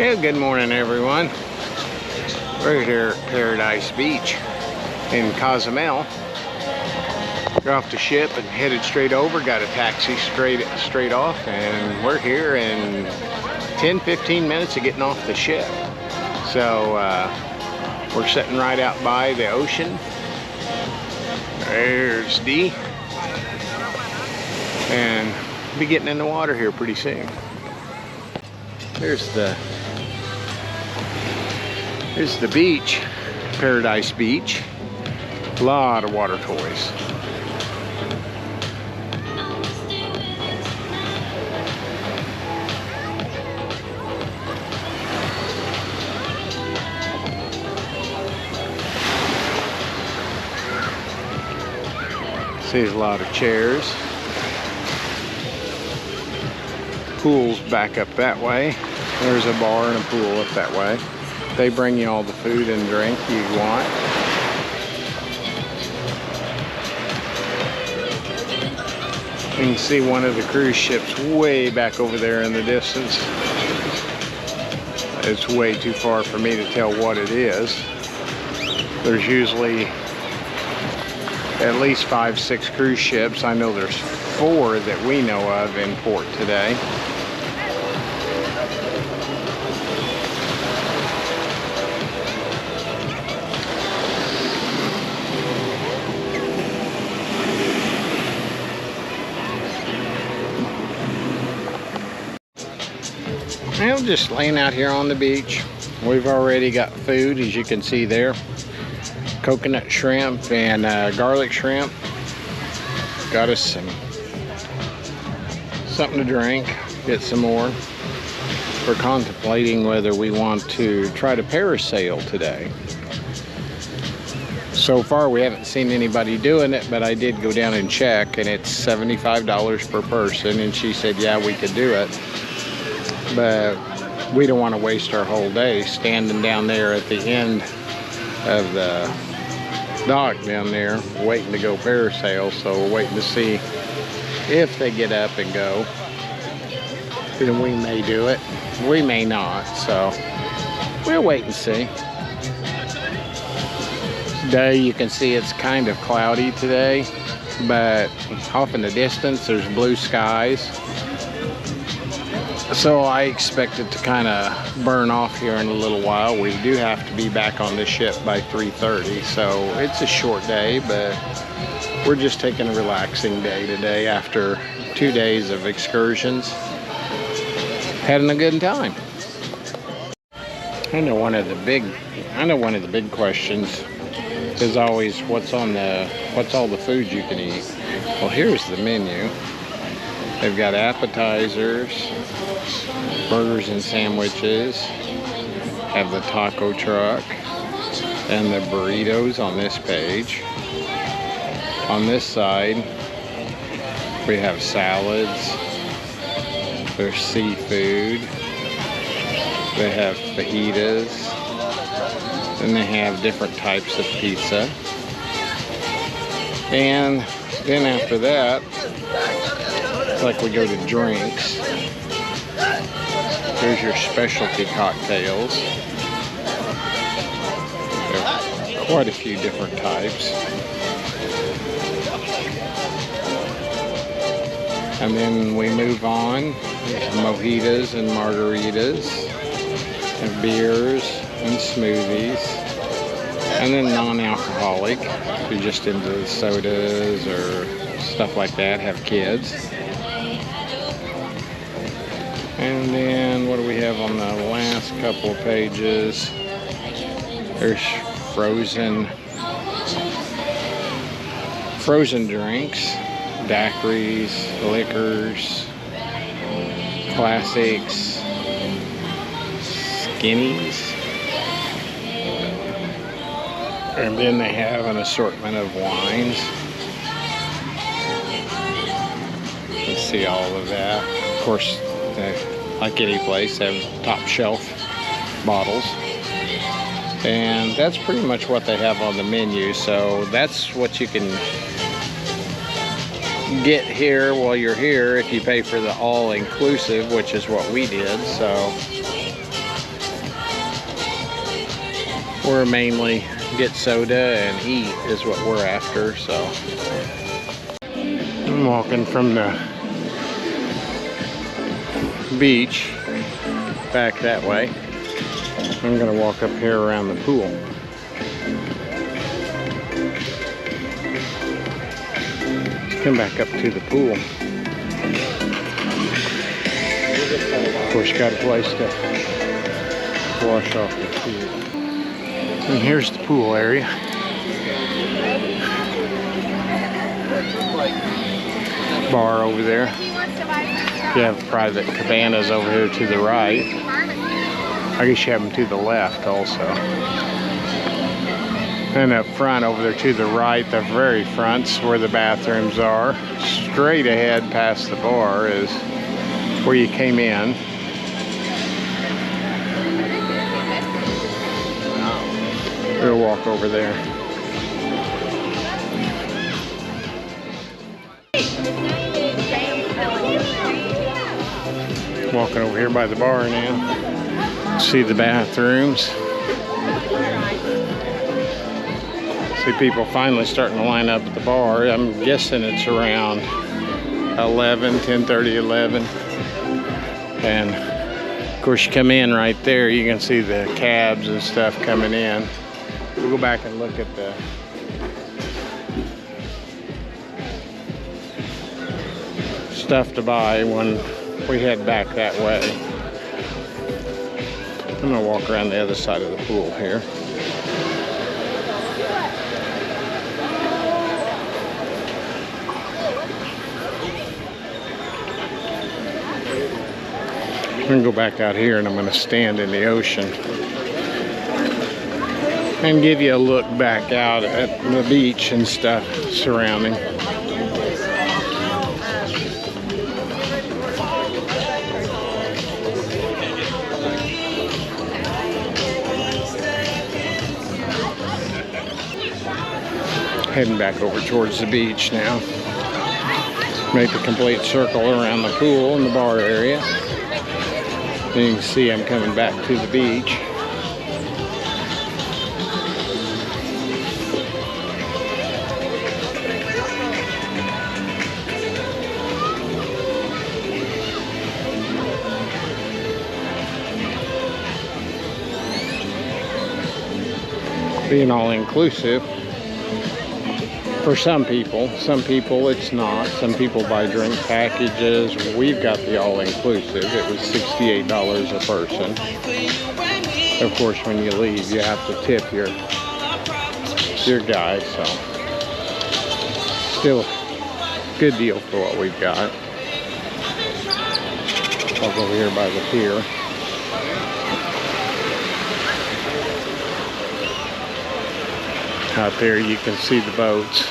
Well, good morning, everyone. We're here at Paradise Beach in Cozumel. We're off the ship and headed straight over. Got a taxi straight off, and we're here in 10-15 minutes of getting off the ship. So we're sitting right out by the ocean. There's D, and we'll be getting in the water here pretty soon. Here's the beach, Paradise Beach. A lot of water toys. See a lot of chairs. Pool's back up that way. There's a bar and a pool up that way. They bring you all the food and drink you want. You can see one of the cruise ships way back over there in the distance. It's way too far for me to tell what it is. There's usually at least 5-6 cruise ships. I know there's 4 that we know of in port today. Well, just laying out here on the beach. We've already got food, as you can see there. Coconut shrimp and garlic shrimp. Got us something to drink, get some more. We're contemplating whether we want to try to parasail today. So far we haven't seen anybody doing it, but I did go down and check, and it's $75 per person, and she said yeah, we could do it. But we don't want to waste our whole day standing down there at the end of the dock down there waiting to go parasail. So we're waiting to see if they get up and go. Then we may do it, we may not, so we'll wait and see. Today you can see it's kind of cloudy today, but off in the distance there's blue skies. So I expect it to kind of burn off here in a little while. We do have to be back on the ship by 3:30, so it's a short day, but we're just taking a relaxing day today after 2 days of excursions. Having a good time. I know one of the big questions is always what's all the food you can eat. Well, here's the menu. They've got appetizers, burgers and sandwiches, have the taco truck, and the burritos on this page. On this side, we have salads, there's seafood, they have fajitas, and they have different types of pizza. And then after that, it's like we go to drinks. Here's your specialty cocktails. There are quite a few different types. And then we move on. There's mojitos and margaritas, and beers and smoothies. And then non-alcoholic, if you're just into sodas or stuff like that, have kids. And then what do we have on the last couple of pages? There's frozen drinks, daiquiris, liquors, classics, skinnies. And then they have an assortment of wines. Let's see all of that. Of course, like any place, they have top shelf bottles. And that's pretty much what they have on the menu. So that's what you can get here while you're here if you pay for the all-inclusive, which is what we did. So we're mainly get soda and eat is what we're after. So I'm walking from the beach back that way. I'm gonna walk up here around the pool. Let's come back up to the pool. Of course, got a place to wash off your feet. And here's the pool area. Bar over there. You have private cabanas over here to the right. I guess you have them to the left also. And up front over there to the right, the very front's where the bathrooms are. Straight ahead past the bar is where you came in. We'll walk over there. Walking over here by the bar now. See the bathrooms. See people finally starting to line up at the bar. I'm guessing it's around 10:30, 11. And of course you come in right there, you can see the cabs and stuff coming in. We'll go back and look at the stuff to buy when we head back that way. I'm gonna walk around the other side of the pool here. I'm gonna go back out here and I'm gonna stand in the ocean and give you a look back out at the beach and stuff surrounding. Heading back over towards the beach now. Make a complete circle around the pool and the bar area. And you can see I'm coming back to the beach. Being all inclusive for some people it's not. Some people buy drink packages. We've got the all inclusive. It was $68 a person. Of course when you leave you have to tip your guy, so still good deal for what we've got. I'll go over here by the pier. Out there you can see the boats.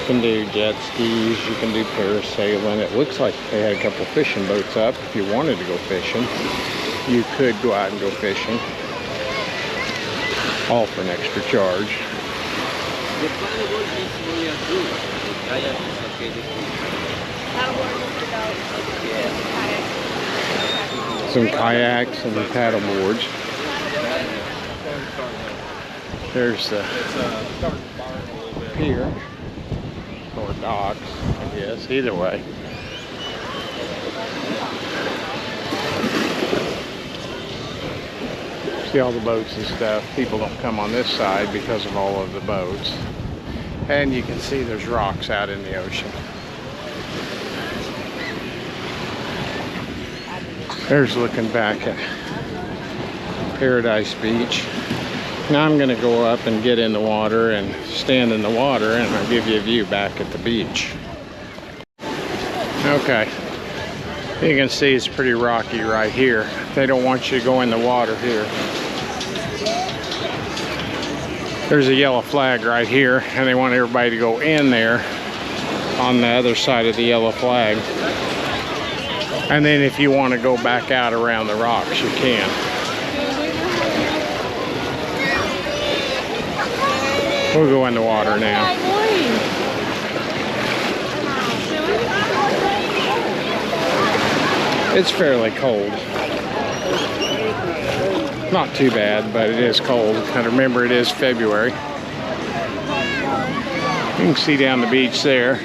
You can do jet skis, you can do parasailing. It looks like they had a couple fishing boats up. If you wanted to go fishing, you could go out and go fishing. All for an extra charge. Some kayaks and paddle boards. There's the pier, or docks, I guess, either way. See all the boats and stuff. People don't come on this side because of all of the boats. And you can see there's rocks out in the ocean. There's looking back at Paradise Beach. Now I'm going to go up and get in the water and stand in the water, and I'll give you a view back at the beach. Okay, you can see it's pretty rocky right here. They don't want you to go in the water here. There's a yellow flag right here, and they want everybody to go in there on the other side of the yellow flag. And then if you want to go back out around the rocks, you can. We'll go in the water now. It's fairly cold. Not too bad, but it is cold. And remember, it is February. You can see down the beach there.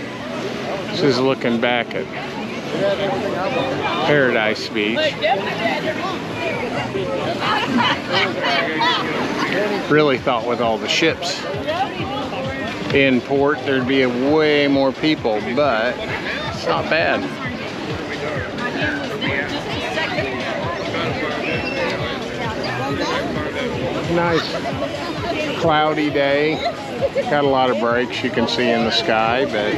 This is looking back at Paradise Beach. Really thought with all the ships in port there'd be way more people, but it's not bad. Nice cloudy day. Got a lot of breaks you can see in the sky, but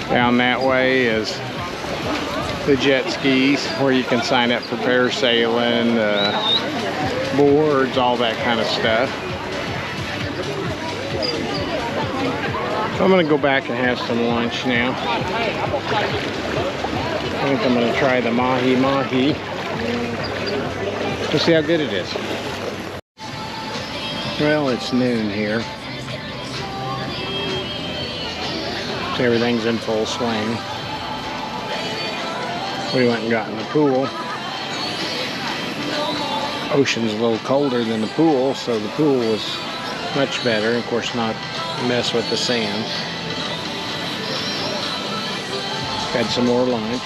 down that way is the jet skis where you can sign up for parasailing, boards, all that kind of stuff. So I'm going to go back and have some lunch now. I think I'm going to try the mahi-mahi. Let's see how good it is. Well, it's noon here. So everything's in full swing. We went and got in the pool. Ocean's a little colder than the pool, so the pool was much better. Of course, not mess with the sand. Had some more lunch.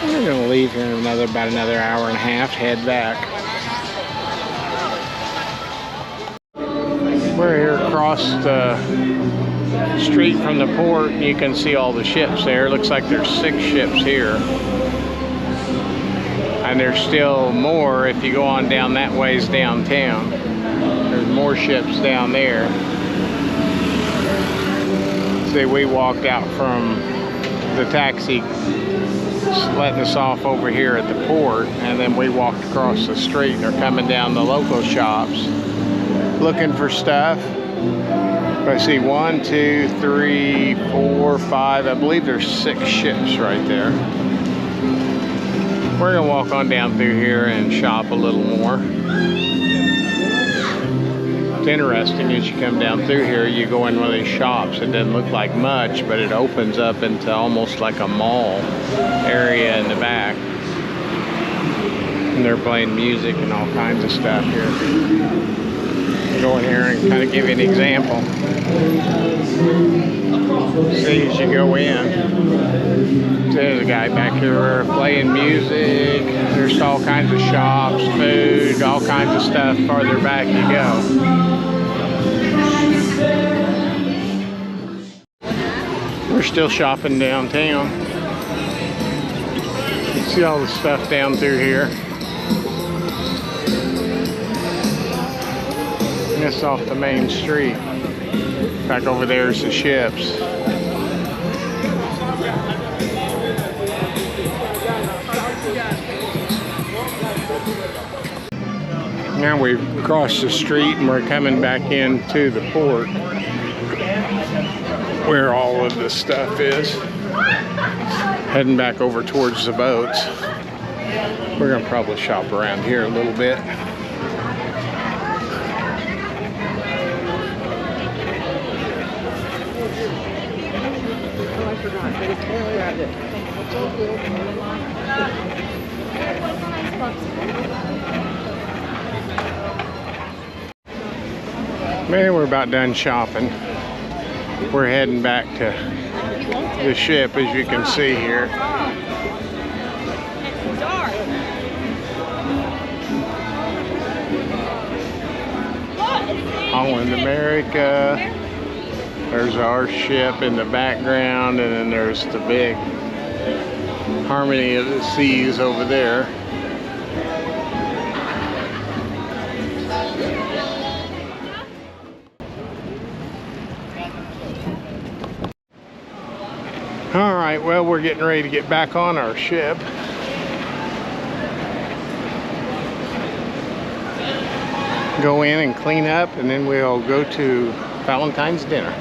We're going to leave here in about another hour and a half, head back. We're here across the street from the port, and you can see all the ships there. Looks like there's 6 ships here. And there's still more if you go on down that ways downtown. There's more ships down there. See, we walked out from the taxi letting us off over here at the port, and then we walked across the street. They're coming down the local shops looking for stuff. I see 1, 2, 3, 4, 5. I believe there's 6 ships right there. We're gonna walk on down through here and shop a little more. It's interesting, as you come down through here, you go in one of these shops. It doesn't look like much, but it opens up into almost like a mall area in the back. And they're playing music and all kinds of stuff here. Go in here and kind of give you an example. See, as you go in, there's a guy back here playing music. There's all kinds of shops, food, all kinds of stuff. Farther back you go. We're still shopping downtown. You see all the stuff down through here. This off the main street. Back over there's the ships. Now we've crossed the street and we're coming back into the port where all of this stuff is. Heading back over towards the boats. We're gonna probably shop around here a little bit. Man, we're about done shopping. We're heading back to the ship, as you can see here. Holland America. There's our ship in the background, and then there's the big Harmony of the Seas over there. All right, well, we're getting ready to get back on our ship. Go in and clean up, and then we'll go to Valentine's dinner.